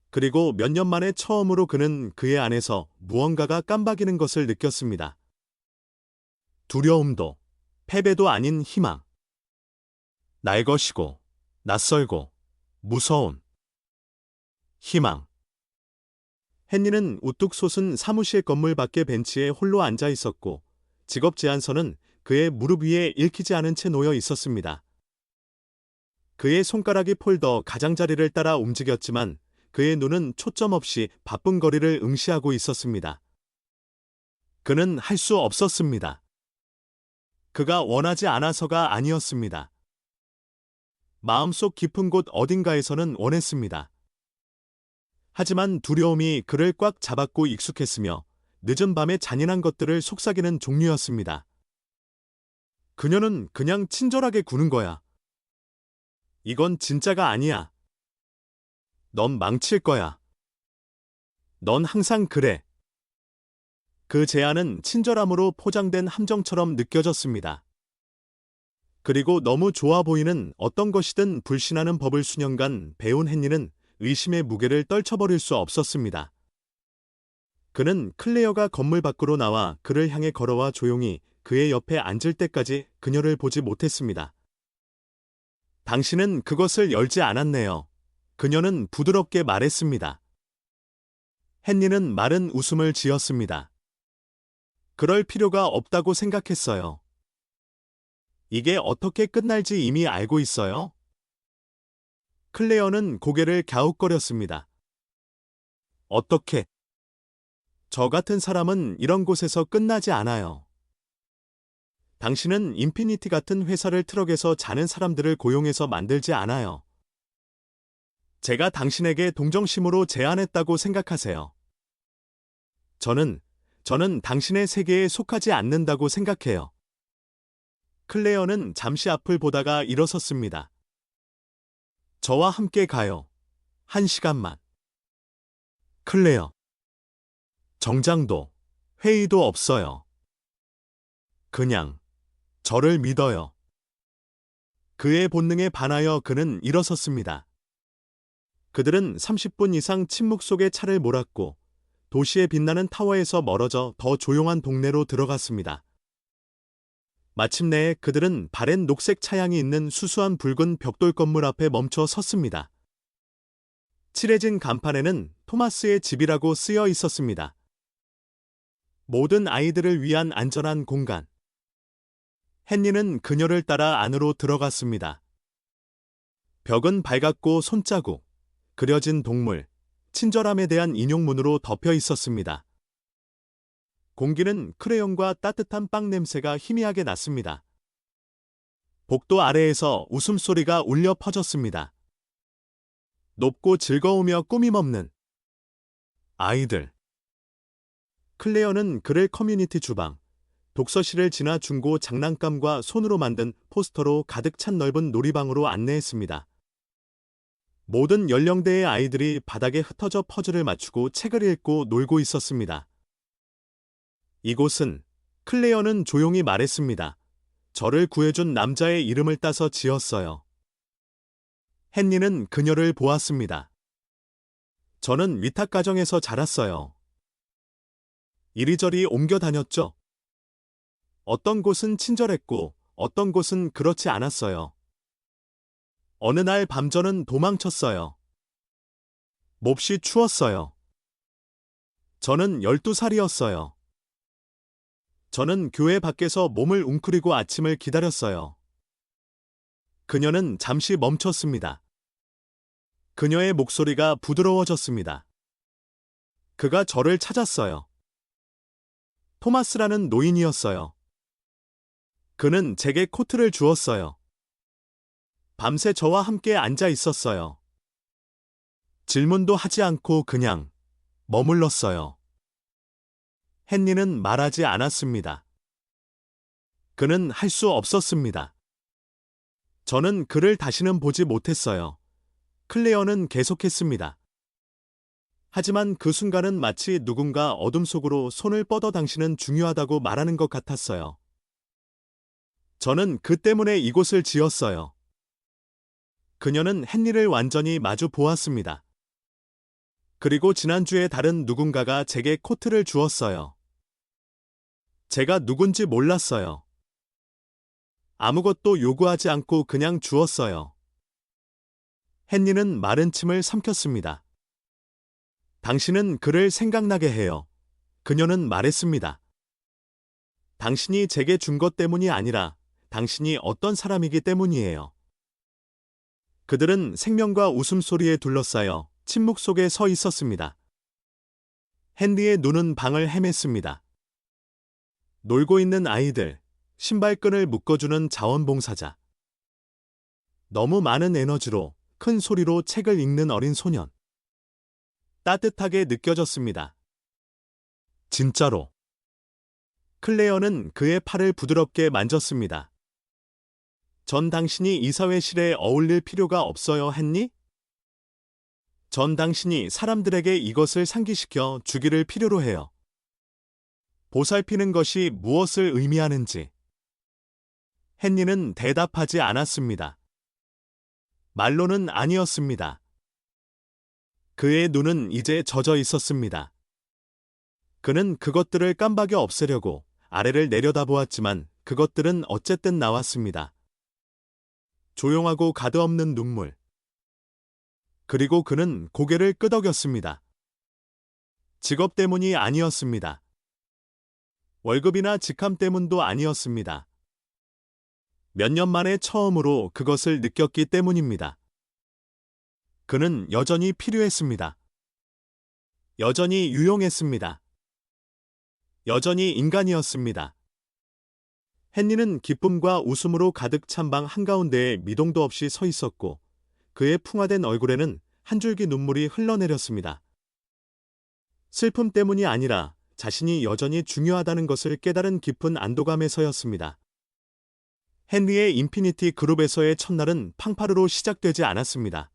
그리고 몇 년 만에 처음으로 그는 그의 안에서 무언가가 깜박이는 것을 느꼈습니다. 두려움도, 패배도 아닌 희망. 날것이고, 낯설고, 무서운 희망. 헨리는 우뚝 솟은 사무실 건물 밖의 벤치에 홀로 앉아 있었고, 직업 제안서는 그의 무릎 위에 읽히지 않은 채 놓여 있었습니다. 그의 손가락이 폴더 가장자리를 따라 움직였지만 그의 눈은 초점 없이 바쁜 거리를 응시하고 있었습니다. 그는 할 수 없었습니다. 그가 원하지 않아서가 아니었습니다. 마음속 깊은 곳 어딘가에서는 원했습니다. 하지만 두려움이 그를 꽉 잡았고 익숙했으며 늦은 밤의 잔인한 것들을 속삭이는 종류였습니다. 그녀는 그냥 친절하게 구는 거야. 이건 진짜가 아니야. 넌 망칠 거야. 넌 항상 그래. 그 제안은 친절함으로 포장된 함정처럼 느껴졌습니다. 그리고 너무 좋아 보이는 어떤 것이든 불신하는 법을 수년간 배운 헨리는 의심의 무게를 떨쳐버릴 수 없었습니다. 그는 클레어가 건물 밖으로 나와 그를 향해 걸어와 조용히 그의 옆에 앉을 때까지 그녀를 보지 못했습니다. 당신은 그것을 열지 않았네요. 그녀는 부드럽게 말했습니다. 헨리는 마른 웃음을 지었습니다. 그럴 필요가 없다고 생각했어요. 이게 어떻게 끝날지 이미 알고 있어요? 클레어는 고개를 갸웃거렸습니다. 어떻게? 저 같은 사람은 이런 곳에서 끝나지 않아요. 당신은 인피니티 같은 회사를 트럭에서 자는 사람들을 고용해서 만들지 않아요. 제가 당신에게 동정심으로 제안했다고 생각하세요. 저는 당신의 세계에 속하지 않는다고 생각해요. 클레어는 잠시 앞을 보다가 일어섰습니다. 저와 함께 가요. 1시간만. 클레어. 정장도, 회의도 없어요. 그냥, 저를 믿어요. 그의 본능에 반하여 그는 일어섰습니다. 그들은 30분 이상 침묵 속에 차를 몰았고, 도시의 빛나는 타워에서 멀어져 더 조용한 동네로 들어갔습니다. 마침내 그들은 바랜 녹색 차양이 있는 수수한 붉은 벽돌 건물 앞에 멈춰 섰습니다. 칠해진 간판에는 토마스의 집이라고 쓰여 있었습니다. 모든 아이들을 위한 안전한 공간. 헨리는 그녀를 따라 안으로 들어갔습니다. 벽은 밝았고 손자국, 그려진 동물, 친절함에 대한 인용문으로 덮여 있었습니다. 공기는 크레용과 따뜻한 빵 냄새가 희미하게 났습니다. 복도 아래에서 웃음소리가 울려 퍼졌습니다. 높고 즐거우며 꾸밈없는 아이들. 클레어는 그를 커뮤니티 주방, 독서실을 지나 중고 장난감과 손으로 만든 포스터로 가득 찬 넓은 놀이방으로 안내했습니다. 모든 연령대의 아이들이 바닥에 흩어져 퍼즐을 맞추고 책을 읽고 놀고 있었습니다. 이곳은, 클레어는 조용히 말했습니다. 저를 구해준 남자의 이름을 따서 지었어요. 헨리는 그녀를 보았습니다. 저는 위탁가정에서 자랐어요. 이리저리 옮겨 다녔죠. 어떤 곳은 친절했고 어떤 곳은 그렇지 않았어요. 어느 날 밤 저는 도망쳤어요. 몹시 추웠어요. 저는 12살이었어요. 저는 교회 밖에서 몸을 웅크리고 아침을 기다렸어요. 그녀는 잠시 멈췄습니다. 그녀의 목소리가 부드러워졌습니다. 그가 저를 찾았어요. 토마스라는 노인이었어요. 그는 제게 코트를 주었어요. 밤새 저와 함께 앉아 있었어요. 질문도 하지 않고 그냥 머물렀어요. 헨리는 말하지 않았습니다. 그는 할 수 없었습니다. 저는 그를 다시는 보지 못했어요. 클레어는 계속했습니다. 하지만 그 순간은 마치 누군가 어둠 속으로 손을 뻗어 당신은 중요하다고 말하는 것 같았어요. 저는 그 때문에 이곳을 지었어요. 그녀는 헨리를 완전히 마주 보았습니다. 그리고 지난주에 다른 누군가가 제게 코트를 주었어요. 제가 누군지 몰랐어요. 아무것도 요구하지 않고 그냥 주었어요. 헨리는 마른 침을 삼켰습니다. 당신은 그를 생각나게 해요. 그녀는 말했습니다. 당신이 제게 준 것 때문이 아니라 당신이 어떤 사람이기 때문이에요. 그들은 생명과 웃음소리에 둘러싸여 침묵 속에 서 있었습니다. 헨리의 눈은 방을 헤맸습니다. 놀고 있는 아이들, 신발끈을 묶어주는 자원봉사자. 너무 많은 에너지로 큰 소리로 책을 읽는 어린 소년. 따뜻하게 느껴졌습니다. 진짜로. 클레어는 그의 팔을 부드럽게 만졌습니다. 전 당신이 이사회실에 어울릴 필요가 없어요, 했니? 전 당신이 사람들에게 이것을 상기시켜 주기를 필요로 해요. 보살피는 것이 무엇을 의미하는지. 헨리는 대답하지 않았습니다. 말로는 아니었습니다. 그의 눈은 이제 젖어 있었습니다. 그는 그것들을 깜박여 없애려고 아래를 내려다보았지만 그것들은 어쨌든 나왔습니다. 조용하고 가드없는 눈물. 그리고 그는 고개를 끄덕였습니다. 직업 때문이 아니었습니다. 월급이나 직함 때문도 아니었습니다. 몇 년 만에 처음으로 그것을 느꼈기 때문입니다. 그는 여전히 필요했습니다. 여전히 유용했습니다. 여전히 인간이었습니다. 헨리는 기쁨과 웃음으로 가득 찬 방 한가운데에 미동도 없이 서 있었고 그의 풍화된 얼굴에는 한 줄기 눈물이 흘러내렸습니다. 슬픔 때문이 아니라 자신이 여전히 중요하다는 것을 깨달은 깊은 안도감에서였습니다. 헨리의 인피니티 그룹에서의 첫날은 팡파르로 시작되지 않았습니다.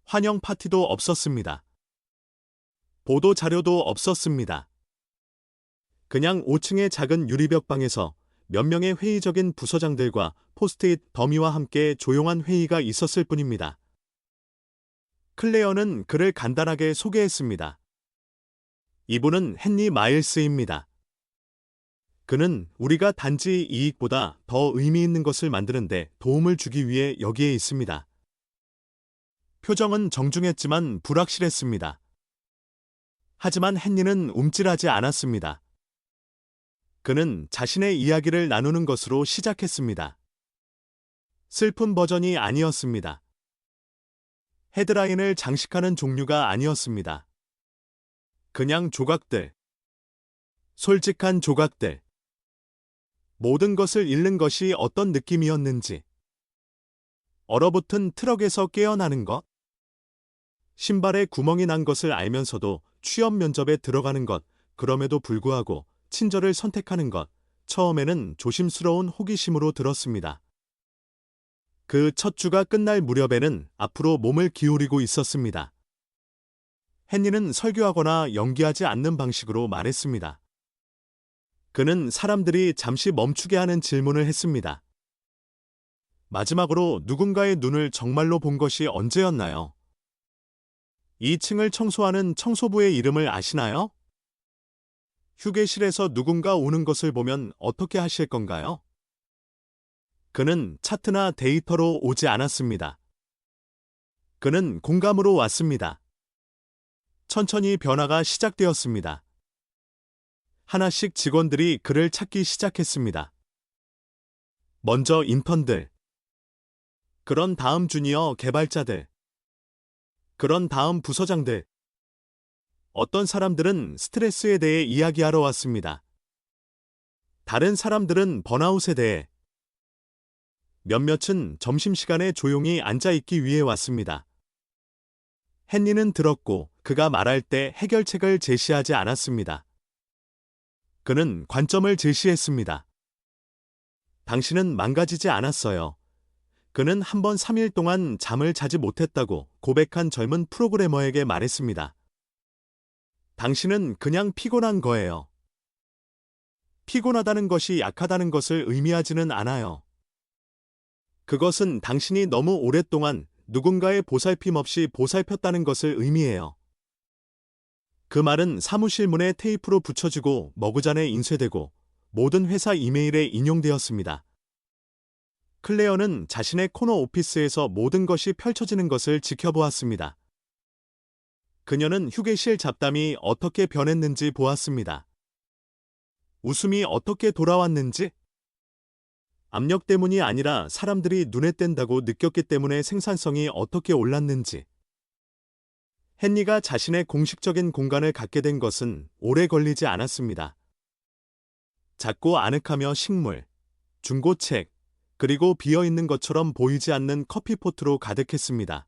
환영 파티도 없었습니다. 보도 자료도 없었습니다. 그냥 5층의 작은 유리벽 방에서 몇 명의 회의적인 부서장들과 포스트잇 더미와 함께 조용한 회의가 있었을 뿐입니다. 클레어는 그를 간단하게 소개했습니다. 이분은 헨리 마일스입니다. 그는 우리가 단지 이익보다 더 의미 있는 것을 만드는데 도움을 주기 위해 여기에 있습니다. 표정은 정중했지만 불확실했습니다. 하지만 헨리는 움찔하지 않았습니다. 그는 자신의 이야기를 나누는 것으로 시작했습니다. 슬픈 버전이 아니었습니다. 헤드라인을 장식하는 종류가 아니었습니다. 그냥 조각들. 솔직한 조각들. 모든 것을 잃는 것이 어떤 느낌이었는지. 얼어붙은 트럭에서 깨어나는 것. 신발에 구멍이 난 것을 알면서도 취업 면접에 들어가는 것. 그럼에도 불구하고 친절을 선택하는 것. 처음에는 조심스러운 호기심으로 들었습니다. 그 첫 주가 끝날 무렵에는 앞으로 몸을 기울이고 있었습니다. 헨리는 설교하거나 연기하지 않는 방식으로 말했습니다. 그는 사람들이 잠시 멈추게 하는 질문을 했습니다. 마지막으로 누군가의 눈을 정말로 본 것이 언제였나요? 2층을 청소하는 청소부의 이름을 아시나요? 휴게실에서 누군가 오는 것을 보면 어떻게 하실 건가요? 그는 차트나 데이터로 오지 않았습니다. 그는 공감으로 왔습니다. 천천히 변화가 시작되었습니다. 하나씩 직원들이 그를 찾기 시작했습니다. 먼저 인턴들. 그런 다음 주니어 개발자들. 그런 다음 부서장들. 어떤 사람들은 스트레스에 대해 이야기하러 왔습니다. 다른 사람들은 번아웃에 대해. 몇몇은 점심시간에 조용히 앉아있기 위해 왔습니다. 헨리는 들었고 그가 말할 때 해결책을 제시하지 않았습니다. 그는 관점을 제시했습니다. 당신은 망가지지 않았어요. 그는 한 번 3일 동안 잠을 자지 못했다고 고백한 젊은 프로그래머에게 말했습니다. 당신은 그냥 피곤한 거예요. 피곤하다는 것이 약하다는 것을 의미하지는 않아요. 그것은 당신이 너무 오랫동안 누군가의 보살핌 없이 보살폈다는 것을 의미해요. 그 말은 사무실 문에 테이프로 붙여지고 머그잔에 인쇄되고 모든 회사 이메일에 인용되었습니다. 클레어는 자신의 코너 오피스에서 모든 것이 펼쳐지는 것을 지켜보았습니다. 그녀는 휴게실 잡담이 어떻게 변했는지 보았습니다. 웃음이 어떻게 돌아왔는지, 압력 때문이 아니라 사람들이 눈에 띈다고 느꼈기 때문에 생산성이 어떻게 올랐는지. 헨리가 자신의 공식적인 공간을 갖게 된 것은 오래 걸리지 않았습니다. 작고 아늑하며 식물, 중고책, 그리고 비어있는 것처럼 보이지 않는 커피포트로 가득했습니다.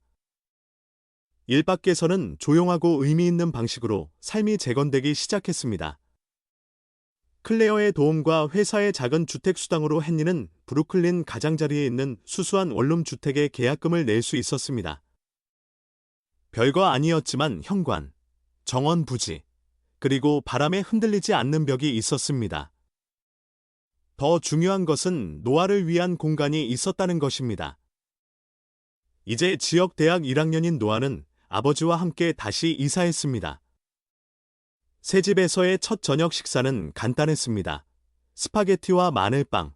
일 밖에서는 조용하고 의미 있는 방식으로 삶이 재건되기 시작했습니다. 클레어의 도움과 회사의 작은 주택수당으로 헨리는 브루클린 가장자리에 있는 수수한 원룸 주택의 계약금을 낼 수 있었습니다. 별거 아니었지만 현관, 정원 부지, 그리고 바람에 흔들리지 않는 벽이 있었습니다. 더 중요한 것은 노아를 위한 공간이 있었다는 것입니다. 이제 지역 대학 1학년인 노아는 아버지와 함께 다시 이사했습니다. 새 집에서의 첫 저녁 식사는 간단했습니다. 스파게티와 마늘빵.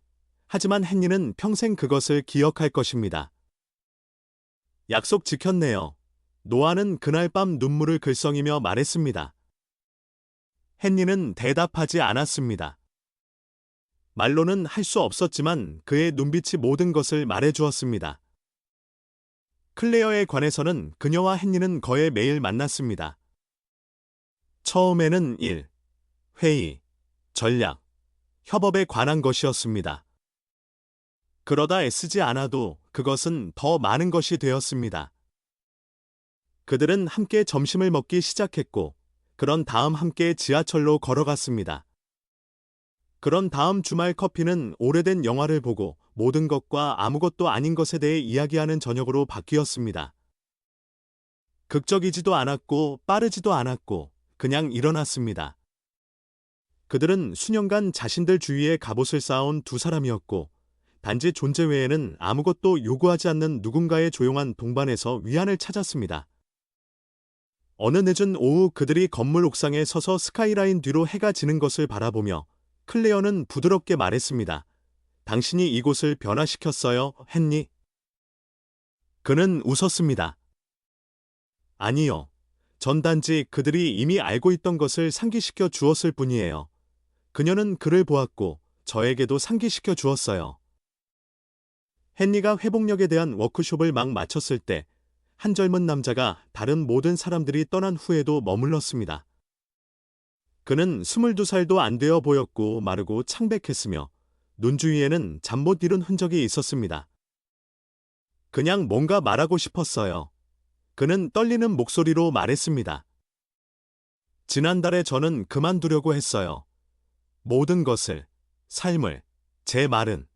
하지만 헨리는 평생 그것을 기억할 것입니다. 약속 지켰네요. 노아는 그날 밤 눈물을 글썽이며 말했습니다. 헨리는 대답하지 않았습니다. 말로는 할 수 없었지만 그의 눈빛이 모든 것을 말해주었습니다. 클레어에 관해서는 그녀와 헨리는 거의 매일 만났습니다. 처음에는 일, 회의, 전략, 협업에 관한 것이었습니다. 그러다 애쓰지 않아도 그것은 더 많은 것이 되었습니다. 그들은 함께 점심을 먹기 시작했고, 그런 다음 함께 지하철로 걸어갔습니다. 그런 다음 주말 커피는 오래된 영화를 보고 모든 것과 아무것도 아닌 것에 대해 이야기하는 저녁으로 바뀌었습니다. 극적이지도 않았고 빠르지도 않았고 그냥 일어났습니다. 그들은 수년간 자신들 주위에 갑옷을 쌓아온 두 사람이었고 단지 존재 외에는 아무것도 요구하지 않는 누군가의 조용한 동반에서 위안을 찾았습니다. 어느 늦은 오후 그들이 건물 옥상에 서서 스카이라인 뒤로 해가 지는 것을 바라보며 클레어는 부드럽게 말했습니다. 당신이 이곳을 변화시켰어요, 헨리? 그는 웃었습니다. 아니요. 전 단지 그들이 이미 알고 있던 것을 상기시켜 주었을 뿐이에요. 그녀는 그를 보았고 저에게도 상기시켜 주었어요. 헨리가 회복력에 대한 워크숍을 막 마쳤을 때 한 젊은 남자가 다른 모든 사람들이 떠난 후에도 머물렀습니다. 그는 22살도 안 되어 보였고 마르고 창백했으며 눈 주위에는 잠 못 이룬 흔적이 있었습니다. 그냥 뭔가 말하고 싶었어요. 그는 떨리는 목소리로 말했습니다. 지난달에 저는 그만두려고 했어요. 모든 것을, 삶을, 제 말은.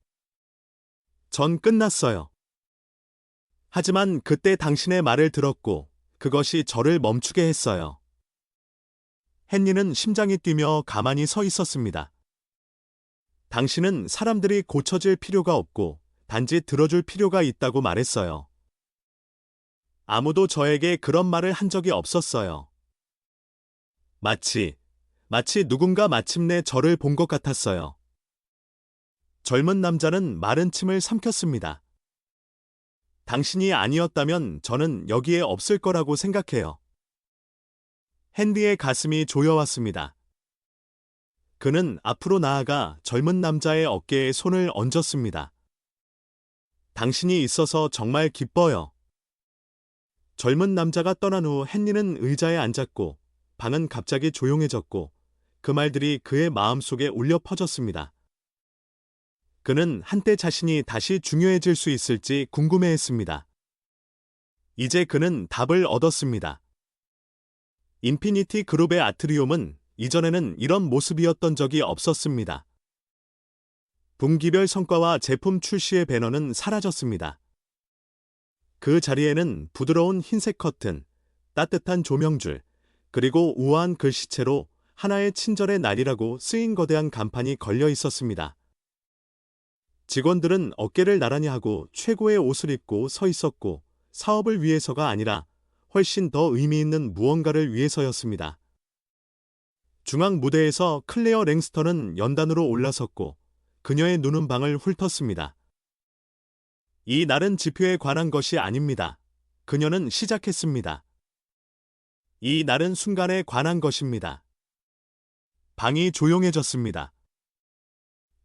전 끝났어요. 하지만 그때 당신의 말을 들었고 그것이 저를 멈추게 했어요. 헨리는 심장이 뛰며 가만히 서 있었습니다. 당신은 사람들이 고쳐질 필요가 없고 단지 들어줄 필요가 있다고 말했어요. 아무도 저에게 그런 말을 한 적이 없었어요. 마치 누군가 마침내 저를 본 것 같았어요. 젊은 남자는 마른 침을 삼켰습니다. 당신이 아니었다면 저는 여기에 없을 거라고 생각해요. 헨리의 가슴이 조여왔습니다. 그는 앞으로 나아가 젊은 남자의 어깨에 손을 얹었습니다. 당신이 있어서 정말 기뻐요. 젊은 남자가 떠난 후 헨리는 의자에 앉았고 방은 갑자기 조용해졌고 그 말들이 그의 마음속에 울려 퍼졌습니다. 그는 한때 자신이 다시 중요해질 수 있을지 궁금해했습니다. 이제 그는 답을 얻었습니다. 인피니티 그룹의 아트리움은 이전에는 이런 모습이었던 적이 없었습니다. 분기별 성과와 제품 출시의 배너는 사라졌습니다. 그 자리에는 부드러운 흰색 커튼, 따뜻한 조명줄, 그리고 우아한 글씨체로 하나의 친절의 날이라고 쓰인 거대한 간판이 걸려 있었습니다. 직원들은 어깨를 나란히 하고 최고의 옷을 입고 서 있었고, 사업을 위해서가 아니라 훨씬 더 의미 있는 무언가를 위해서였습니다. 중앙 무대에서 클레어 랭스턴은 연단으로 올라섰고, 그녀의 눈은 방을 훑었습니다. 이 날은 지표에 관한 것이 아닙니다. 그녀는 시작했습니다. 이 날은 순간에 관한 것입니다. 방이 조용해졌습니다.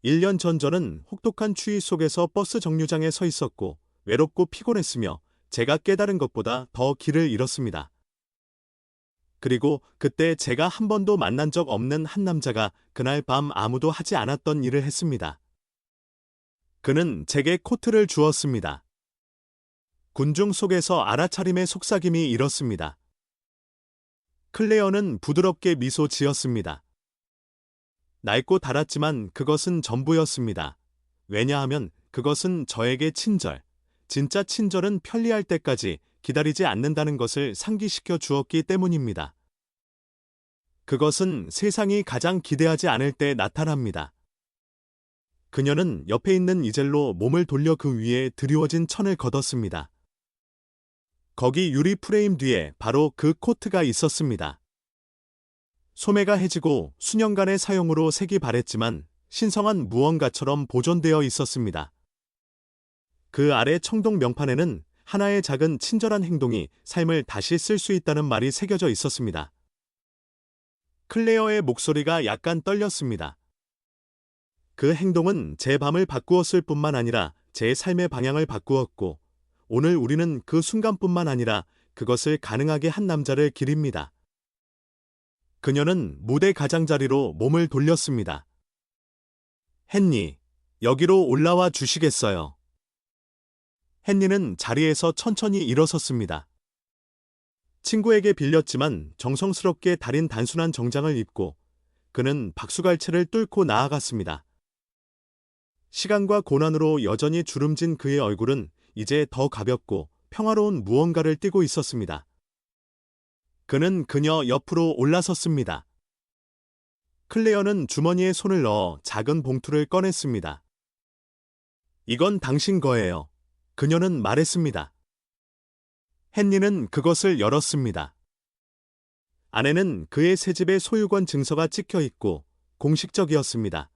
1년 전 저는 혹독한 추위 속에서 버스 정류장에 서 있었고 외롭고 피곤했으며 제가 깨달은 것보다 더 길을 잃었습니다. 그리고 그때 제가 한 번도 만난 적 없는 한 남자가 그날 밤 아무도 하지 않았던 일을 했습니다. 그는 제게 코트를 주었습니다. 군중 속에서 알아차림의 속삭임이 일었습니다. 클레어는 부드럽게 미소 지었습니다. 낡고 닳았지만 그것은 전부였습니다. 왜냐하면 그것은 저에게 친절, 진짜 친절은 편리할 때까지 기다리지 않는다는 것을 상기시켜 주었기 때문입니다. 그것은 세상이 가장 기대하지 않을 때 나타납니다. 그녀는 옆에 있는 이젤로 몸을 돌려 그 위에 드리워진 천을 걷었습니다. 거기 유리 프레임 뒤에 바로 그 코트가 있었습니다. 소매가 해지고 수년간의 사용으로 색이 바랬지만 신성한 무언가처럼 보존되어 있었습니다. 그 아래 청동 명판에는 하나의 작은 친절한 행동이 삶을 다시 쓸 수 있다는 말이 새겨져 있었습니다. 클레어의 목소리가 약간 떨렸습니다. 그 행동은 제 밤을 바꾸었을 뿐만 아니라 제 삶의 방향을 바꾸었고, 오늘 우리는 그 순간뿐만 아니라 그것을 가능하게 한 남자를 기립니다. 그녀는 무대 가장자리로 몸을 돌렸습니다. 헨리, 여기로 올라와 주시겠어요? 헨리는 자리에서 천천히 일어섰습니다. 친구에게 빌렸지만 정성스럽게 다린 단순한 정장을 입고 그는 박수갈채를 뚫고 나아갔습니다. 시간과 고난으로 여전히 주름진 그의 얼굴은 이제 더 가볍고 평화로운 무언가를 띠고 있었습니다. 그는 그녀 옆으로 올라섰습니다. 클레어는 주머니에 손을 넣어 작은 봉투를 꺼냈습니다. 이건 당신 거예요. 그녀는 말했습니다. 헨리는 그것을 열었습니다. 안에는 그의 새집의 소유권 증서가 찍혀 있고 공식적이었습니다.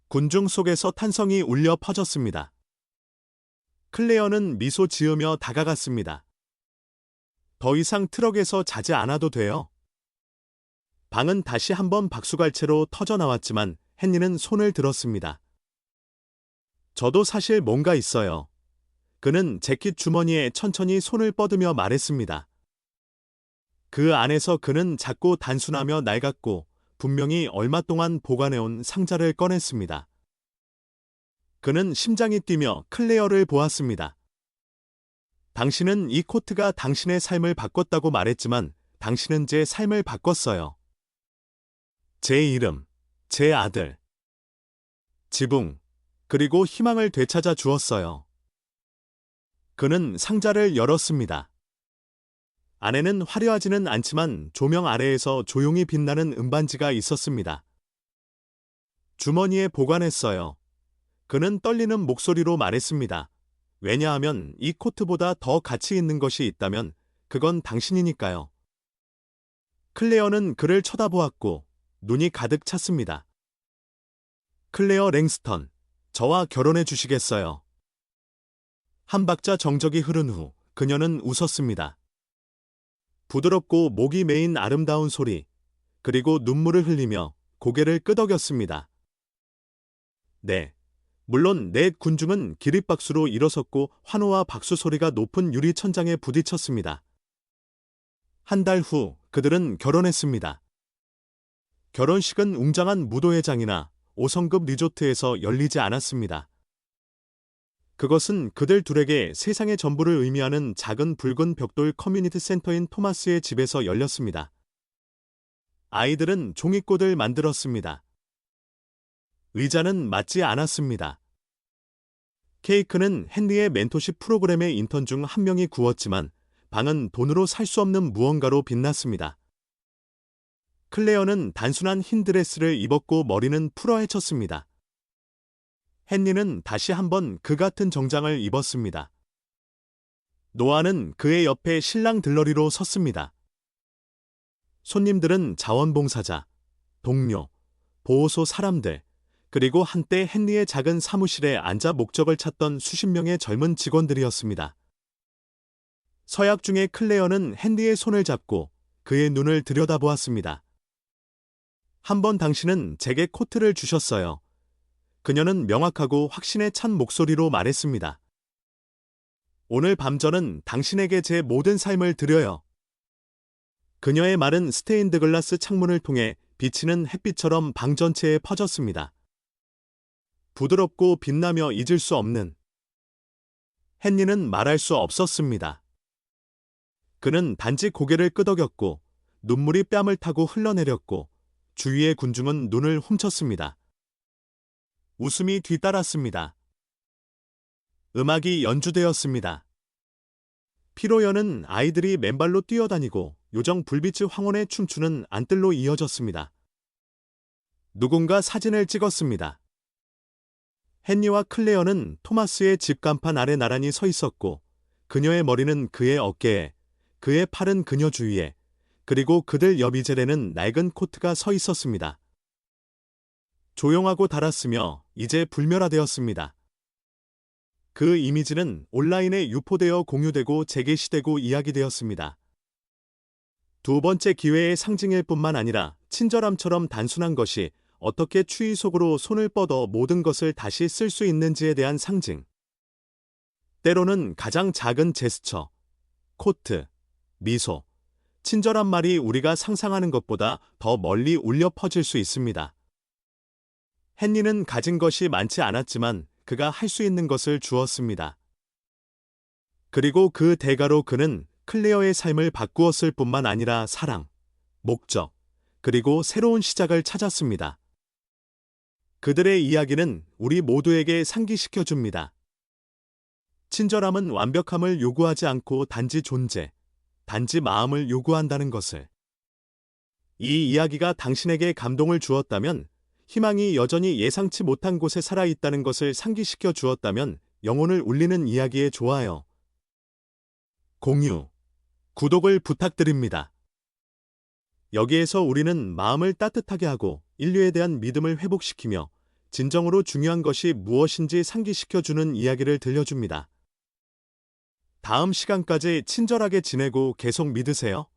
군중 속에서 탄성이 울려 퍼졌습니다. 클레어는 미소 지으며 다가갔습니다. 더 이상 트럭에서 자지 않아도 돼요. 방은 다시 한번 박수갈채로 터져 나왔지만 헨리는 손을 들었습니다. 저도 사실 뭔가 있어요. 그는 재킷 주머니에 천천히 손을 뻗으며 말했습니다. 그 안에서 그는 작고 단순하며 낡았고 분명히 얼마 동안 보관해온 상자를 꺼냈습니다. 그는 심장이 뛰며 클레어를 보았습니다. 당신은 이 코트가 당신의 삶을 바꿨다고 말했지만 당신은 제 삶을 바꿨어요. 제 이름, 제 아들, 지붕, 그리고 희망을 되찾아 주었어요. 그는 상자를 열었습니다. 안에는 화려하지는 않지만 조명 아래에서 조용히 빛나는 은반지가 있었습니다. 주머니에 보관했어요. 그는 떨리는 목소리로 말했습니다. 왜냐하면 이 코트보다 더 가치 있는 것이 있다면 그건 당신이니까요. 클레어는 그를 쳐다보았고 눈이 가득 찼습니다. 클레어 랭스턴, 저와 결혼해 주시겠어요? 한 박자 정적이 흐른 후 그녀는 웃었습니다. 부드럽고 목이 메인 아름다운 소리, 그리고 눈물을 흘리며 고개를 끄덕였습니다. 네. 물론 넷 군중은 기립박수로 일어섰고 환호와 박수 소리가 높은 유리 천장에 부딪혔습니다. 한 달 후 그들은 결혼했습니다. 결혼식은 웅장한 무도회장이나 5성급 리조트에서 열리지 않았습니다. 그것은 그들 둘에게 세상의 전부를 의미하는 작은 붉은 벽돌 커뮤니티 센터인 토마스의 집에서 열렸습니다. 아이들은 종이꽃을 만들었습니다. 의자는 맞지 않았습니다. 케이크는 헨리의 멘토십 프로그램의 인턴 중 한 명이 구웠지만 방은 돈으로 살 수 없는 무언가로 빛났습니다. 클레어는 단순한 흰 드레스를 입었고 머리는 풀어헤쳤습니다. 헨리는 다시 한번 그 같은 정장을 입었습니다. 노아는 그의 옆에 신랑 들러리로 섰습니다. 손님들은 자원봉사자, 동료, 보호소 사람들, 그리고 한때 헨리의 작은 사무실에 앉아 목적을 찾던 수십 명의 젊은 직원들이었습니다. 서약 중에 클레어는 헨리의 손을 잡고 그의 눈을 들여다보았습니다. 한 번 당신은 제게 코트를 주셨어요. 그녀는 명확하고 확신에 찬 목소리로 말했습니다. 오늘 밤 저는 당신에게 제 모든 삶을 드려요. 그녀의 말은 스테인드 글라스 창문을 통해 비치는 햇빛처럼 방 전체에 퍼졌습니다. 부드럽고 빛나며 잊을 수 없는. 헨리는 말할 수 없었습니다. 그는 단지 고개를 끄덕였고 눈물이 뺨을 타고 흘러내렸고 주위의 군중은 눈을 훔쳤습니다. 웃음이 뒤따랐습니다. 음악이 연주되었습니다. 피로 여는 아이들이 맨발로 뛰어다니고 요정 불빛의 황혼에 춤추는 안뜰로 이어졌습니다. 누군가 사진을 찍었습니다. 헨리와 클레어는 토마스의 집 간판 아래 나란히 서 있었고 그녀의 머리는 그의 어깨에, 그의 팔은 그녀 주위에, 그리고 그들 옆 이젤에는 낡은 코트가 서 있었습니다. 조용하고 달았으며 이제 불멸화되었습니다. 그 이미지는 온라인에 유포되어 공유되고 재게시되고 이야기되었습니다. 두 번째 기회의 상징일 뿐만 아니라 친절함처럼 단순한 것이 어떻게 추위 속으로 손을 뻗어 모든 것을 다시 쓸 수 있는지에 대한 상징. 때로는 가장 작은 제스처, 코트, 미소, 친절한 말이 우리가 상상하는 것보다 더 멀리 울려 퍼질 수 있습니다. 헨리는 가진 것이 많지 않았지만 그가 할 수 있는 것을 주었습니다. 그리고 그 대가로 그는 클레어의 삶을 바꾸었을 뿐만 아니라 사랑, 목적, 그리고 새로운 시작을 찾았습니다. 그들의 이야기는 우리 모두에게 상기시켜줍니다. 친절함은 완벽함을 요구하지 않고 단지 존재, 단지 마음을 요구한다는 것을. 이 이야기가 당신에게 감동을 주었다면, 희망이 여전히 예상치 못한 곳에 살아있다는 것을 상기시켜 주었다면 영혼을 울리는 이야기에 좋아요. 공유, 구독을 부탁드립니다. 여기에서 우리는 마음을 따뜻하게 하고 인류에 대한 믿음을 회복시키며 진정으로 중요한 것이 무엇인지 상기시켜주는 이야기를 들려줍니다. 다음 시간까지 친절하게 지내고 계속 믿으세요.